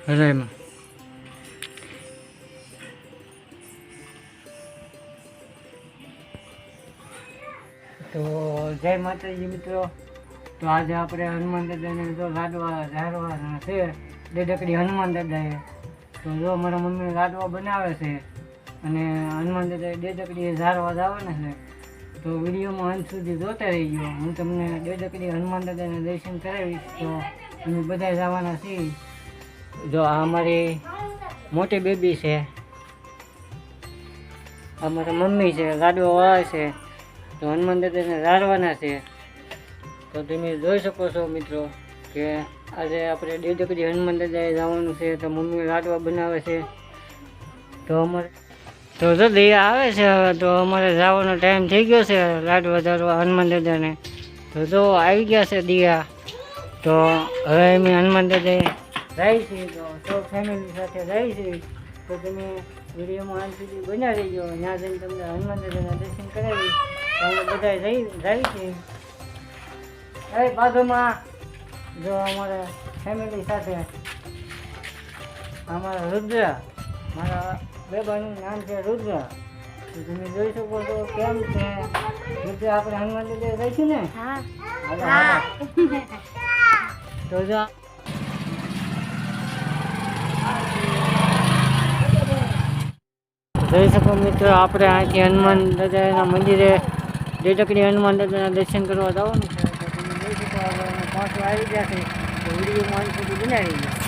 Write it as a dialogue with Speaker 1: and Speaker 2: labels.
Speaker 1: હરાયમાં. તો જય માતાજી મિત્રો. તો આજે આપણે હનુમાન દાદાને જો લાડવા ઝારવાના છે, દેડકડી હનુમાન દાદાએ. તો જો મારા મમ્મી લાડવા બનાવે છે અને હનુમાન દાદાએ દેડકડી ઝારવા જવાના છે. તો વિડીયોમાં અંત સુધી જોતા રહી ગયો. હું તમને દેડકડી હનુમાન દાદાને દર્શન કરાવીશ. તો અમે બધા જવાના છીએ. જો આ અમારી મોટી બેબી છે, અમારા મમ્મી છે, લાડવા વાળા છે. તો હનુમાન દાદાને ઝારવાના છે. તો તમે જોઈ શકો છો મિત્રો કે આજે આપણે દેડકડી હનુમાન દાદાએ જવાનું છે. તો મમ્મી લાડવા બનાવે છે. તો અમારે તો જો દિયા આવે છે હવે. તો અમારે જવાનો ટાઈમ થઈ ગયો છે લાડવા ઝારવા હનુમાન દાદાને. તો જો આવી ગયા છે દિયા. તો હવે અમે હનુમાન દાદાએ જાય છે. તો સૌ ફેમિલી સાથે જાય છે. તો તમે વિડીયોમાં અંત સુધી બન્યા રહીજો. ત્યાં જઈને તમને હનુમાન દાદાના દર્શન કરાવીશ. તો અમે બધા જાય છે. એ બાજુમાં જો અમારા ફેમિલી સાથે અમારા રુદ્ર, મારા બેબાનું નામ છે રુદ્ર. તો તમે જોઈ શકો છો કેમ છે રુદ્ર. આપણે હનુમાન દાદા જઈશું ને? તો જો જોઈ શકો મિત્રો, આપણે અહીંથી હનુમાન દાદાના મંદિરે દેડકડી હનુમાન દાદાના દર્શન કરવા જવાનું છે. તો તમે જોઈ શકો હવે પહોંચવા આવી ગયા છે. તો વિડીયોમાં અંત સુધી બનાવી.